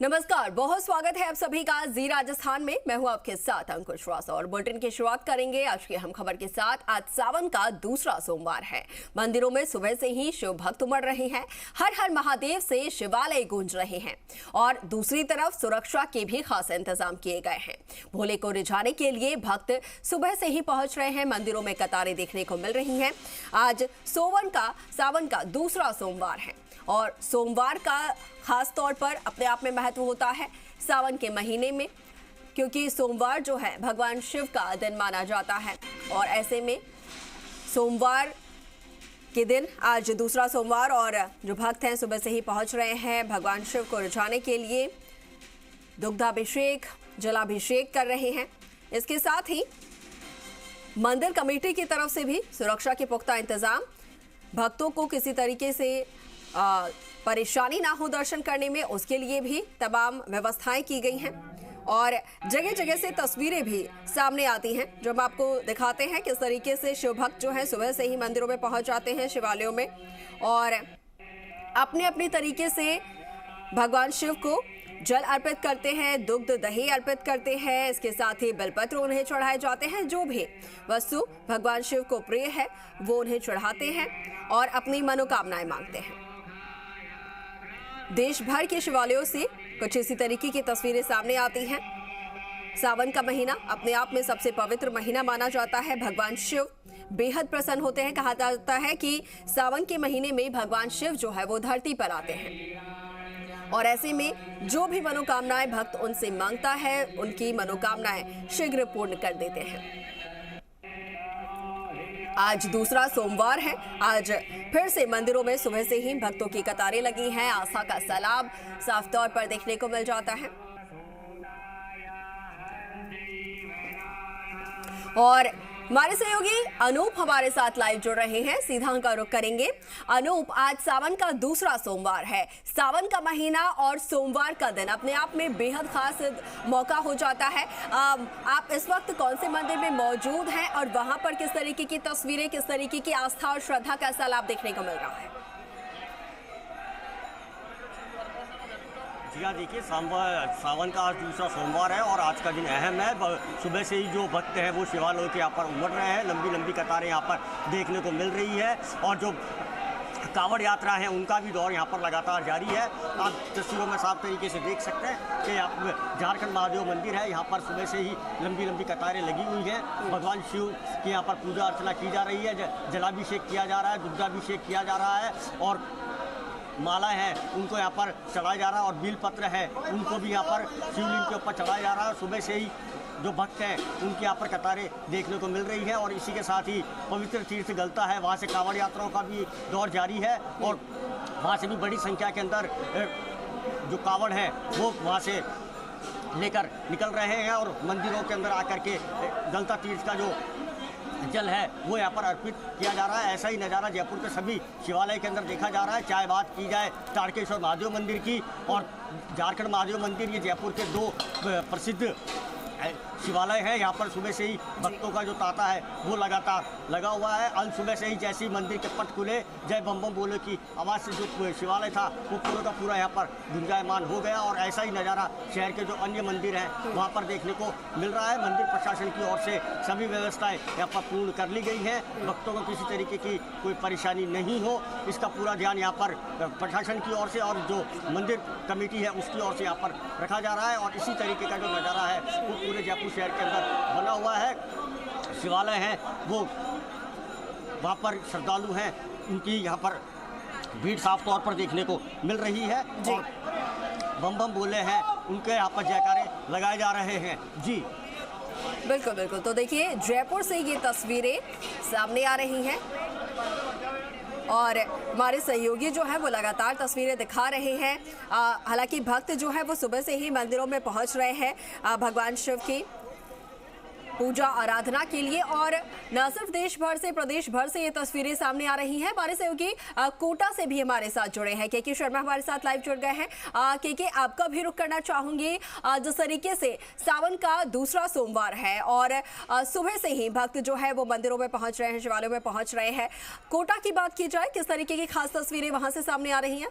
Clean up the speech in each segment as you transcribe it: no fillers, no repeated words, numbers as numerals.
नमस्कार, बहुत स्वागत है आप सभी का जी राजस्थान में। मैं हूं आपके साथ अंकुश श्रीवास्तव और बुलेटिन की शुरुआत करेंगे आज की अहम खबर के साथ। आज सावन का दूसरा सोमवार है। मंदिरों में सुबह से ही शिव भक्त उमड़ रहे हैं। हर हर महादेव से शिवालय गूंज रहे हैं और दूसरी तरफ सुरक्षा के भी खास इंतजाम किए गए हैं। भोले को रिझाने के लिए भक्त सुबह से ही पहुंच रहे हैं। मंदिरों में कतारें देखने को मिल रही हैं। आज सावन का दूसरा सोमवार है और सोमवार का खास तौर पर अपने आप में महत्व होता है सावन के महीने में, क्योंकि सोमवार जो है भगवान शिव का दिन माना जाता है। और ऐसे में सोमवार के दिन आज दूसरा सोमवार और जो भक्त हैं सुबह से ही पहुंच रहे हैं भगवान शिव को रिझाने के लिए। दुग्धाभिषेक, जलाभिषेक कर रहे हैं। इसके साथ ही मंदिर कमेटी की तरफ से भी सुरक्षा के पुख्ता इंतजाम, भक्तों को किसी तरीके से परेशानी ना हो दर्शन करने में, उसके लिए भी तमाम व्यवस्थाएं की गई हैं। और जगह जगह से तस्वीरें भी सामने आती हैं जो हम आपको दिखाते हैं किस तरीके से शिव भक्त जो है सुबह से ही मंदिरों में पहुंच जाते हैं, शिवालयों में, और अपने अपने तरीके से भगवान शिव को जल अर्पित करते हैं, दुग्ध दही अर्पित करते हैं। इसके साथ ही बेलपत्र उन्हें चढ़ाए जाते हैं। जो भी वस्तु भगवान शिव को प्रिय है वो उन्हें चढ़ाते हैं और अपनी मनोकामनाएं मांगते हैं। देश भर के शिवालयों से कुछ इसी तरीके की तस्वीरें सामने आती हैं। सावन का महीना अपने आप में सबसे पवित्र महीना माना जाता है। भगवान शिव बेहद प्रसन्न होते हैं। कहा जाता है कि सावन के महीने में भगवान शिव जो है वो धरती पर आते हैं और ऐसे में जो भी मनोकामनाएं भक्त उनसे मांगता है उनकी मनोकामनाएं शीघ्र पूर्ण कर देते हैं। आज दूसरा सोमवार है। आज फिर से मंदिरों में सुबह से ही भक्तों की कतारें लगी हैं। आस्था का सैलाब साफ तौर पर देखने को मिल जाता है। और हमारे सहयोगी अनूप हमारे साथ लाइव जुड़ रहे हैं। सीधा उनका रुख करेंगे। अनूप, आज सावन का दूसरा सोमवार है। सावन का महीना और सोमवार का दिन अपने आप में बेहद खास मौका हो जाता है। आप इस वक्त कौन से मंदिर में मौजूद हैं और वहां पर किस तरीके की तस्वीरें, किस तरीके की आस्था और श्रद्धा का सैलाब देखने को मिल रहा है? जी हाँ, देखिए सावन का आज दूसरा सोमवार है और आज का दिन अहम है। सुबह से ही जो भक्त हैं वो शिवालयों के यहाँ पर उमड़ रहे हैं। लंबी लंबी कतारें यहाँ पर देखने को मिल रही है और जो कांवड़ यात्रा है उनका भी दौर यहाँ पर लगातार जारी है। आप तस्वीरों में साफ तरीके से देख सकते हैं कि आप झारखंड महादेव मंदिर है, यहाँ पर सुबह से ही लंबी लंबी कतारें लगी हुई हैं। भगवान शिव की यहाँ पर पूजा अर्चना की जा रही है, जलाभिषेक किया जा रहा है, दुग्धाभिषेक किया जा रहा है और मालाएं हैं उनको यहाँ पर चढ़ाया जा रहा है और बिल पत्र है उनको भी यहाँ पर शिवलिंग के ऊपर चढ़ाया जा रहा है। सुबह से ही जो भक्त हैं उनकी यहाँ पर कतारें देखने को मिल रही है और इसी के साथ ही पवित्र तीर्थ गलता है, वहाँ से कांवड़ यात्राओं का भी दौर जारी है और वहाँ से भी बड़ी संख्या के अंदर जो कांवड़ हैं वो वहाँ से लेकर निकल रहे हैं और मंदिरों के अंदर आकर के गलता तीर्थ का जो जल है वो यहाँ पर अर्पित किया जा रहा है। ऐसा ही नज़ारा जयपुर के सभी शिवालय के अंदर देखा जा रहा है। चाहे बात की जाए तारकेश्वर महादेव मंदिर की और झारखंड महादेव मंदिर, ये जयपुर के दो प्रसिद्ध शिवालय है। यहाँ पर सुबह से ही भक्तों का जो तांता है वो लगातार लगा हुआ है। अल सुबह से ही जैसे ही मंदिर के पट खुले जय बम बम बोले की आवाज़ से जो शिवालय था वो पूरा का पूरा यहाँ पर गुंजायमान हो गया और ऐसा ही नज़ारा शहर के जो अन्य मंदिर हैं वहाँ पर देखने को मिल रहा है। मंदिर प्रशासन की ओर से सभी व्यवस्थाएं यहाँ पर पूर्ण कर ली गई हैं। भक्तों को किसी तरीके की कोई परेशानी नहीं हो, इसका पूरा ध्यान यहाँ पर प्रशासन की ओर से और जो मंदिर कमेटी है उसकी ओर से यहाँ पर रखा जा रहा है और इसी तरीके का जो नज़ारा है वो पूरे जयपुर शहर के अंदर बना हुआ है। शिवालय हैं वो वहाँ पर श्रद्धालु हैं, उनकी यहाँ पर भीड़ साफ तौर पर देखने को मिल रही है और बम बम बोले हैं उनके यहाँ पर जयकारे लगाए जा रहे हैं। जी बिल्कुल बिल्कुल। तो देखिए जयपुर से ये तस्वीरें सामने आ रही हैं और हमारे सहयोगी जो है वो लगातार तस्वीरें दिखा रहे हैं। हालांकि भक्त जो है वो सुबह से ही मंदिरों में पहुंच रहे हैं भगवान शिव की पूजा आराधना के लिए और न सिर्फ देश भर से, प्रदेश भर से ये तस्वीरें सामने आ रही हैं। हमारे सहयोगी कोटा से भी हमारे साथ जुड़े हैं, के शर्मा हमारे साथ लाइव जुड़ गए हैं। के आपका भी रुख करना चाहूंगी। जिस तरीके से सावन का दूसरा सोमवार है और सुबह से ही भक्त जो है वो मंदिरों में पहुंच रहे हैं, शिवालयों में पहुंच रहे हैं। कोटा की बात की जाए, किस तरीके की खास तस्वीरें वहां से सामने आ रही हैं?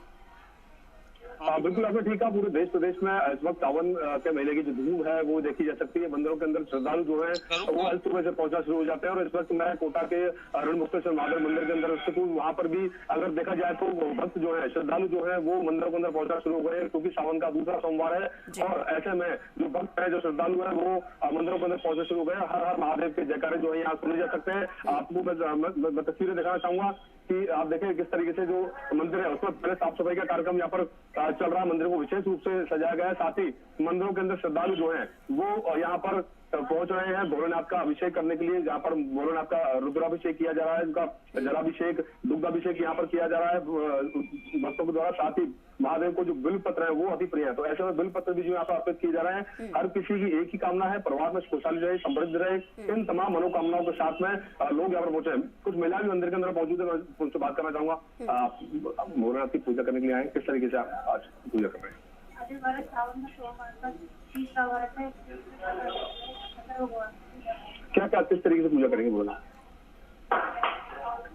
बिल्कुल आपने ठीक कहा। पूरे देश प्रदेश में इस वक्त सावन के महीने की जो धूम है वो देखी जा सकती है। मंदिरों के अंदर श्रद्धालु जो है वो अल सुबह से पहुंचना शुरू हो जाते हैं। और इस वक्त मैं कोटा के रणमुक्तेश्वर महादेव मंदिर के अंदर स्थित हूँ। वहाँ पर भी अगर देखा जाए तो भक्त जो है, श्रद्धालु जो है वो मंदिरों के अंदर पहुंचना शुरू हो गए हैं, क्योंकि सावन का दूसरा सोमवार है। और ऐसे में जो भक्त है, जो श्रद्धालु है, वो मंदिरों के अंदर पहुंचना शुरू हो गए। हर हर महादेव के जयकारे जो है यहाँ सुने जा सकते हैं। आपको मैं तस्वीरें दिखाना चाहूंगा कि आप देखें किस तरीके से जो मंदिर है उसमें पहले साफ सफाई का कार्यक्रम यहाँ पर चल रहा है। मंदिर को विशेष रूप से सजाया गया है। साथ ही मंदिरों के अंदर श्रद्धालु जो हैं वो यहाँ पर पहुंच रहे हैं भोलेनाथ का अभिषेक करने के लिए। जहाँ पर भोलेनाथ का रुद्राभिषेक किया जा रहा है, उनका जलाभिषेक, दुग्धाभिषेक यहाँ पर किया जा रहा है भक्तों के द्वारा। साथ ही महादेव को जो बिल पत्र है वो अति प्रिय है, तो ऐसे में बिल पत्र भी जो यहाँ पर अर्पित किए जा रहे हैं। हर किसी की एक ही कामना है, परिवार में खुशहाली रहे, समृद्ध रहे। इन तमाम मनोकामनाओं के साथ में लोग यहाँ पर पहुंचे। कुछ महिला भी मंदिर के अंदर मौजूद है, मैं उनसे बात करना चाहूंगा। भोलेनाथ की पूजा करने के लिए आए, किस तरीके से आप आज पूजा कर रहे हैं? क्या क्या किस तरीके से पूजा करेंगे बोला?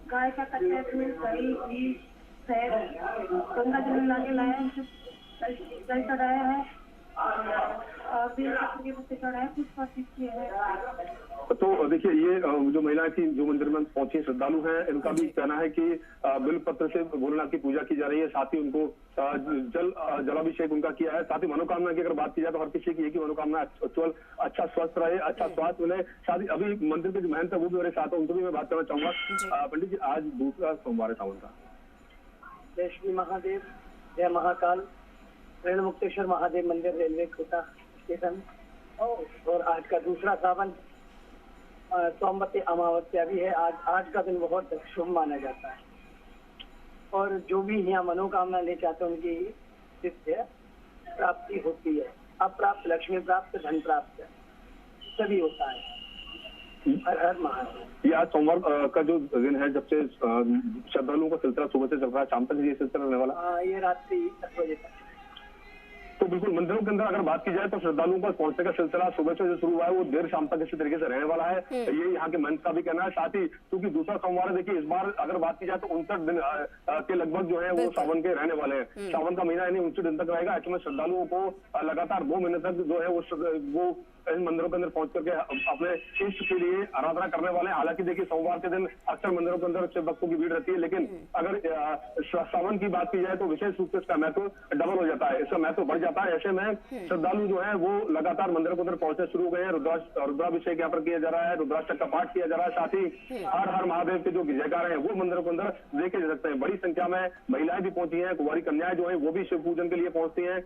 गाय का कच्चा दूध, दही, घी, शहद, गंगा जल लाके लाए हैं, जल चढ़ाया है और बेल के पत्ते चढ़ाए, कुछ प्रसिद्ध किए हैं। तो देखिए, ये जो महिलाएं थी जो मंदिर में पहुंची श्रद्धालु हैं, इनका भी कहना है कि बिल पत्र से भोलेनाथ की पूजा की जा रही है। साथ ही उनको जलाभिषेक उनका किया है। साथ ही मनोकामना की अगर बात की जाए तो हर किसी की एक ही मनोकामना, उज्ज्वल अच्छा स्वस्थ रहे, अच्छा स्वास्थ्य मिले। साथ ही अभी मंदिर के जो महंत है वो भी मेरे साथ है, उनको भी मैं बात करना चाहूंगा। पंडित जी, आज दूसरा सोमवार है सावन का। जय श्री महादेव, जय महाकाल। रणमुक्तेश्वर महादेव मंदिर, रेलवे कोटा स्टेशन। और आज का दूसरा सावन, सोमवती अमावस्या भी है। आज का दिन बहुत शुभ माना जाता है और जो भी यहाँ मनोकामना ले चाहते हैं उनकी सिद्ध प्राप्ति होती है। अप्राप्त लक्ष्मी प्राप्त, धन प्राप्त सभी होता है। हर हर महादेव। ये आज सोमवार का जो दिन है, जब से श्रद्धालुओं का सिलसिला सुबह से चल रहा है, शाम तक ये सिलसिला रहने वाला? ये रात्रि 10 बजे तक। तो बिल्कुल मंदिरों के अंदर अगर बात की जाए तो श्रद्धालुओं पर पहुंचने का सिलसिला सुबह से जो शुरू हुआ है वो देर शाम तक इसी तरीके से रहने वाला है। ये यहाँ के महंत का भी कहना है। साथ ही क्योंकि दूसरा सोमवार है, देखिए इस बार अगर बात की जाए तो 59 दिन के लगभग जो है वो सावन के रहने वाले हैं। सावन का महीना यानी 59 दिन तक रहेगा। ऐसे में श्रद्धालुओं को लगातार 2 महीने तक जो है वो इन मंदिरों के अंदर पहुंच करके अपने इष्ट के लिए आराधना करने वाले हैं। हालांकि देखिए, सोमवार के दिन अक्सर मंदिरों के अंदर शिव भक्तों की भीड़ रहती है, लेकिन अगर सावन की बात की जाए तो विशेष रूप से इसका महत्व डबल हो जाता है, इसका महत्व बढ़ जाता है। ऐसे में श्रद्धालु जो है वो लगातार मंदिरों के अंदर पहुंचने शुरू हो गए हैं। रुद्राभिषेक यहाँ पर किया जा रहा है, रुद्राष्टक का पाठ किया जा रहा है। साथ ही हर हर महादेव के जो जयकारे हैं वो मंदिरों के अंदर देखे जा सकते हैं। बड़ी संख्या में महिलाएं भी पहुंची हैं, कुंवारी कन्याएं जो है वो भी शिव पूजन के लिए पहुंचती हैं,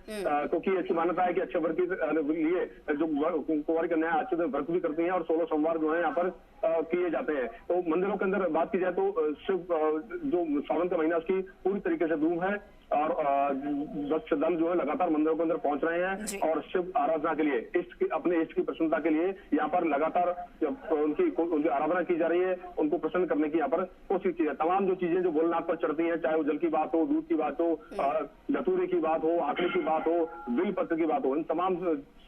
क्योंकि ऐसी मान्यता है कि अच्छे वर्ग के लिए जो कुंवारी कन्याएं आज के दिन व्रत भी करती हैं और 16 सोमवार जो है यहाँ पर किए जाते हैं। तो मंदिरों के अंदर बात की जाए तो शिव जो सावन का महीना उसकी पूरी तरीके से धूम है और श्रद्धालु जो है लगातार मंदिरों के अंदर पहुंच रहे हैं और शिव आराधना के लिए, अपने इष्ट की प्रसन्नता के लिए यहाँ पर लगातार उनकी आराधना की जा रही है, उनको प्रसन्न करने की यहाँ पर कोशिश की है। तमाम जो चीजें जो भोलेनाथ पर चढ़ती हैं, चाहे वो जल की बात हो, दूध की बात हो, धतूरे की बात हो, आखड़ी की बात हो, बिल पत्र की बात हो, इन तमाम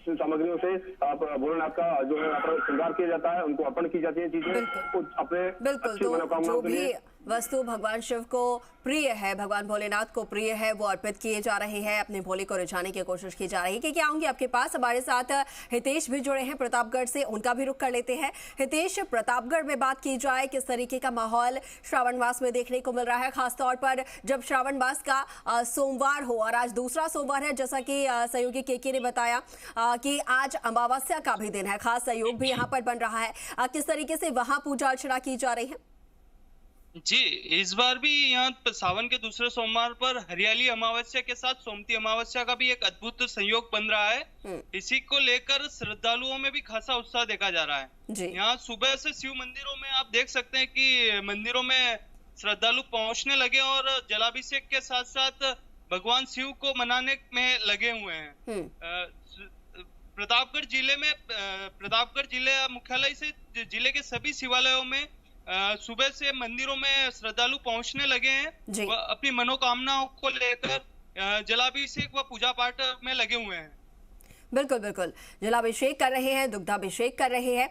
सामग्रियों से भोलेनाथ का जो है यहाँ पर श्रृंगार किया जाता है, उनको अर्पण की जाती है चीजें अपने अच्छी मनोकामनाओं के लिए। वस्तु भगवान शिव को प्रिय है, भगवान भोलेनाथ को प्रिय है, वो अर्पित किए जा रहे हैं, अपने भोले को रिझाने की कोशिश की जा रही है। क्या आऊंगी आपके पास, हमारे साथ हितेश भी जुड़े हैं प्रतापगढ़ से, उनका भी रुख कर लेते हैं। हितेश, प्रतापगढ़ में बात की जाए, किस तरीके का माहौल श्रावण मास में देखने को मिल रहा है, खासतौर पर जब श्रावण मास का सोमवार हो और आज दूसरा सोमवार है, जैसा कि सहयोगी केके ने बताया कि आज अमावस्या का भी दिन है, खास सहयोग भी यहाँ पर बन रहा है। किस तरीके से वहां पूजा अर्चना की जा रही है? जी, इस बार भी यहाँ सावन के दूसरे सोमवार पर हरियाली अमावस्या के साथ सोमती अमावस्या का भी एक अद्भुत संयोग बन रहा है। इसी को लेकर श्रद्धालुओं में भी खासा उत्साह देखा जा रहा है। यहाँ सुबह से शिव मंदिरों में आप देख सकते हैं कि मंदिरों में श्रद्धालु पहुंचने लगे और जलाभिषेक के साथ साथ भगवान शिव को मनाने में लगे हुए हैं। प्रतापगढ़ जिले मुख्यालय से जिले के सभी शिवालयों में सुबह से मंदिरों में श्रद्धालु पहुंचने लगे हैं, वह अपनी मनोकामनाओं को लेकर जलाभिषेक व पूजा पाठ में लगे हुए हैं। बिल्कुल बिल्कुल, जलाभिषेक कर रहे हैं, दुग्धाभिषेक कर रहे हैं।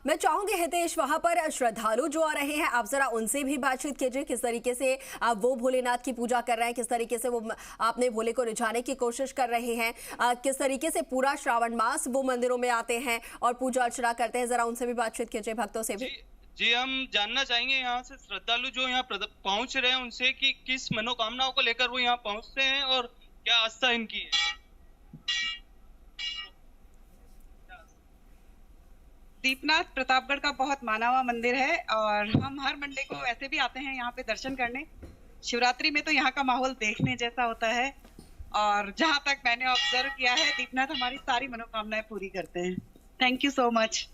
मैं चाहूंगी हितेश, वहां पर श्रद्धालु जो आ रहे हैं, आप जरा उनसे भी बातचीत कीजिए, किस तरीके से वो भोलेनाथ की पूजा कर रहे हैं, किस तरीके से वो अपने भोले को रिझाने की कोशिश कर रहे हैं, किस तरीके से पूरा श्रावण मास वो मंदिरों में आते हैं और पूजा अर्चना करते हैं, जरा उनसे भी बातचीत कीजिए, भक्तों से भी। जी, हम जानना चाहेंगे यहाँ से श्रद्धालु जो यहाँ पहुंच रहे हैं उनसे कि किस मनोकामनाओं को लेकर वो यहाँ पहुंचते हैं और क्या आस्था इनकी है। दीपनाथ प्रतापगढ़ का बहुत माना हुआ मंदिर है और हम हर मंडे को ऐसे भी आते हैं यहाँ पे दर्शन करने। शिवरात्रि में तो यहाँ का माहौल देखने जैसा होता है और जहाँ तक मैंने ऑब्जर्व किया है, दीपनाथ हमारी सारी मनोकामनाएं पूरी करते हैं। Thank you so much.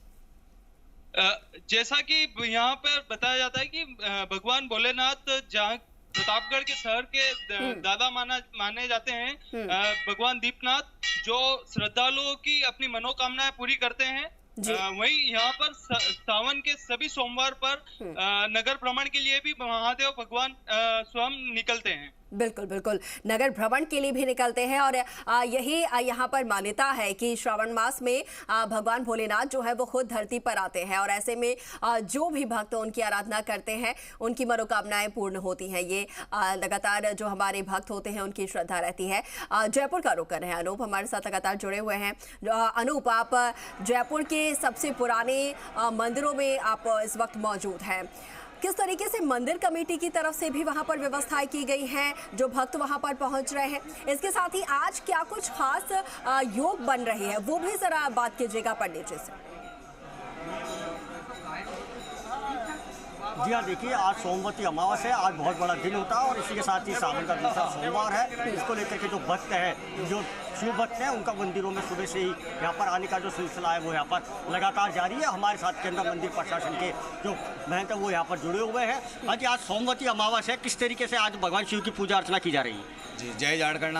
जैसा कि यहाँ पर बताया जाता है कि भगवान भोलेनाथ जहाँ प्रतापगढ़ के शहर के दादा माने जाते हैं, भगवान दीपनाथ जो श्रद्धालुओं की अपनी मनोकामनाएं पूरी करते हैं। वहीं यहाँ पर सावन के सभी सोमवार पर नगर भ्रमण के लिए भी महादेव भगवान स्वयं निकलते हैं। बिल्कुल बिल्कुल, नगर भ्रमण के लिए भी निकलते हैं और यही यहाँ पर मान्यता है कि श्रावण मास में भगवान भोलेनाथ जो है वो खुद धरती पर आते हैं और ऐसे में जो भी भक्त उनकी आराधना करते हैं उनकी मनोकामनाएं पूर्ण होती हैं। ये लगातार जो हमारे भक्त होते हैं उनकी श्रद्धा रहती है। जयपुर का रुख कर रहे हैं अनूप, हमारे साथ लगातार जुड़े हुए हैं। अनूप, आप जयपुर के सबसे पुराने मंदिरों में आप इस वक्त मौजूद हैं, किस तरीके से मंदिर कमेटी की तरफ से भी वहां पर व्यवस्थाएं की गई हैं, जो भक्त वहां पर पहुंच रहे हैं, इसके साथ ही आज क्या कुछ खास योग बन रही है वो भी जरा बात कीजिएगा पंडित जी से। जी हाँ, देखिए आज सोमवती अमावस है, आज बहुत बड़ा दिन होता है और इसी के साथ ही सावन का दूसरा सोमवार है। इसको लेकर के जो भक्त हैं, जो शिव भक्त हैं, उनका मंदिरों में सुबह से ही यहाँ पर आने का जो सिलसिला है वो यहाँ पर लगातार जारी है। हमारे साथ के अंदर मंदिर प्रशासन के जो महंत हैं वो यहाँ पर जुड़े हुए हैं। आज सोमवती अमावस है, किस तरीके से आज भगवान शिव की पूजा अर्चना की जा रही है? जी, जय झारखंड।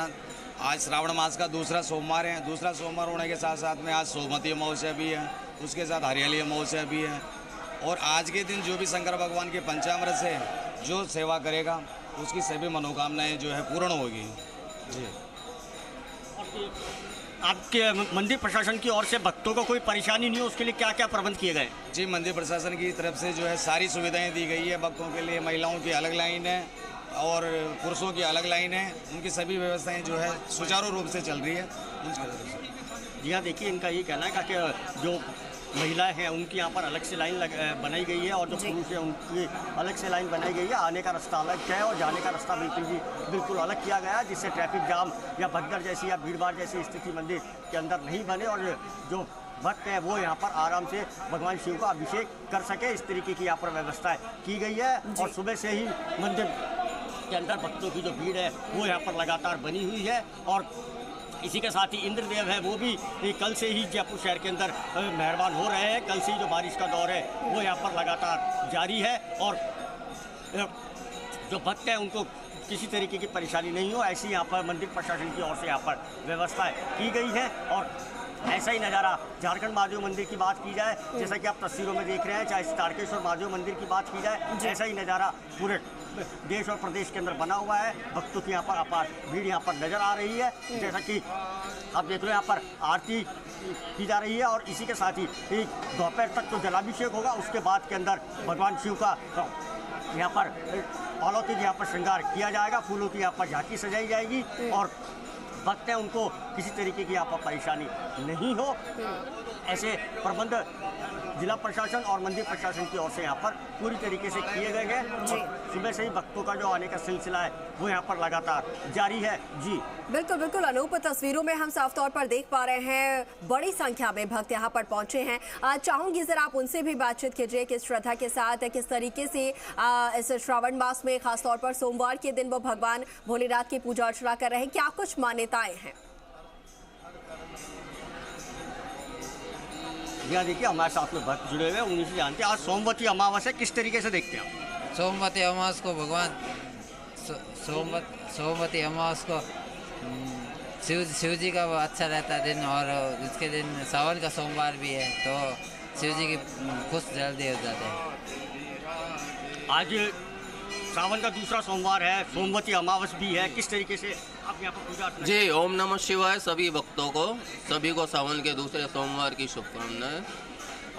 आज श्रावण मास का दूसरा सोमवार है। दूसरा सोमवार होने के साथ साथ में आज सोमवती अमावस्या भी है, उसके साथ हरियाली अमावस्या भी है। और आज के दिन जो भी शंकर भगवान के पंचामृत से जो सेवा करेगा उसकी सभी मनोकामनाएं जो है पूर्ण होगी। जी, आपके मंदिर प्रशासन की ओर से भक्तों को कोई परेशानी नहीं हो, उसके लिए क्या क्या प्रबंध किए गए? जी, मंदिर प्रशासन की तरफ से जो है सारी सुविधाएं दी गई है भक्तों के लिए। महिलाओं की अलग लाइन है और पुरुषों की अलग लाइन है, उनकी सभी व्यवस्थाएं जो है सुचारू रूप से चल रही है। जी हाँ, देखिए इनका ये कहना है कि जो महिलाएं हैं उनकी यहाँ पर अलग से लाइन बनाई गई है और जो पुरुष है उनकी अलग से लाइन बनाई गई है। आने का रास्ता अलग है और जाने का रास्ता बिल्कुल अलग किया गया है, जिससे ट्रैफिक जाम या भगदड़ जैसी या भीड़भाड़ जैसी स्थिति मंदिर के अंदर नहीं बने और जो भक्त हैं वो यहाँ पर आराम से भगवान शिव का अभिषेक कर सके, इस तरीके की यहाँ पर व्यवस्थाएं की गई है। और सुबह से ही मंदिर के अंदर भक्तों की जो भीड़ है वो यहाँ पर लगातार बनी हुई है। और इसी के साथ ही इंद्रदेव है वो भी कल से ही जयपुर शहर के अंदर मेहरबान हो रहे हैं। कल से ही जो बारिश का दौर है वो यहाँ पर लगातार जारी है और जो भक्त हैं उनको किसी तरीके की परेशानी नहीं हो, ऐसी यहाँ पर मंदिर प्रशासन की ओर से यहाँ पर व्यवस्थाएं की गई है। और ऐसा ही नज़ारा झारखंड महादेव मंदिर की बात की जाए, जैसा कि आप तस्वीरों में देख रहे हैं, चाहे तारकेश्वर महादेव मंदिर की बात की जाए, ऐसा ही नज़ारा पूरे देश और प्रदेश के अंदर बना हुआ है। भक्तों की यहाँ पर अपार भीड़ यहाँ पर नजर आ रही है। जैसा कि आप देख रहे हैं यहाँ पर आरती की जा रही है और इसी के साथ ही दोपहर तक तो जलाभिषेक होगा, उसके बाद के अंदर भगवान शिव का यहाँ पर अलौकिक यहाँ पर श्रृंगार किया जाएगा, फूलों की यहाँ पर झांकी सजाई जाएगी और भक्त हैं उनको किसी तरीके की यहाँ पर परेशानी नहीं हो, ऐसे प्रबंध जिला प्रशासन और मंदिर प्रशासन की ओर से यहाँ पर पूरी तरीके से किए गए हैं। सुबह से ही भक्तों का जो आने का सिलसिला है वो यहाँ पर लगातार जारी है। जी बिल्कुल बिल्कुल अनूप, तस्वीरों में हम साफ तौर पर देख पा रहे हैं बड़ी संख्या में भक्त यहाँ पर पहुंचे हैं। चाहूंगी जरा आप उनसे भी बातचीत कीजिए, किस श्रद्धा के साथ किस तरीके से इस श्रावण मास में खासतौर पर सोमवार के दिन वो भगवान भोलेनाथ की पूजा अर्चना कर रहे हैं, क्या कुछ मान्यताएं हैं? यहाँ देखिए हमारे साथ में भक्त जुड़े हुए हैं, उन्हीं से जानते हैं आज सोमवती अमावस है, किस तरीके से देखते हैं? सोमवती अमावस को भगवान सोमवती अमावस को शिव जी का अच्छा रहता है दिन और उसके दिन सावन का सोमवार भी है तो शिव जी की खुश जल्दी हो जाते हैं। आज सावन का दूसरा सोमवार है, सोमवती अमावस भी है, किस तरीके से आप यहाँ पर पूजा अर्चना जी, ओम नमः शिवाय सभी भक्तों को, सभी को सावन के दूसरे सोमवार की शुभकामनाएं।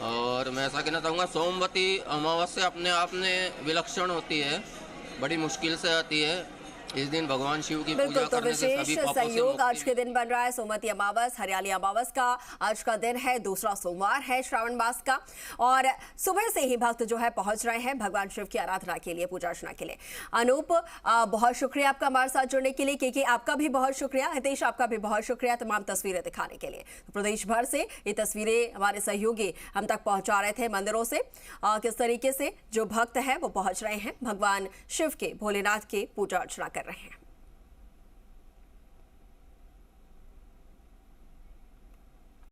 और मैं ऐसा कहना चाहूँगा, सोमवती अमावस्या अपने आप में विलक्षण होती है, बड़ी मुश्किल से आती है। इस दिन भगवान शिव की पूजा करने से सभी पापों से संयोग आज के दिन बन रहा है। सोमवती अमावस, हरियाली अमावस का आज का दिन है, दूसरा सोमवार है श्रावण मास का। और सुबह से ही भक्त जो है पहुंच रहे हैं भगवान शिव की आराधना के लिए, पूजा अर्चना के लिए। अनूप, बहुत शुक्रिया आपका हमारे साथ जुड़ने के लिए। केके, आपका भी बहुत शुक्रिया। हितेश, आपका भी बहुत शुक्रिया तमाम तस्वीरें दिखाने के लिए। तो प्रदेश भर से ये तस्वीरें हमारे सहयोगी हम तक पहुंचा रहे थे मंदिरों से, किस तरीके से जो भक्त है वो पहुंच रहे हैं भगवान शिव के, भोलेनाथ के पूजा अर्चना कर रहे हैं।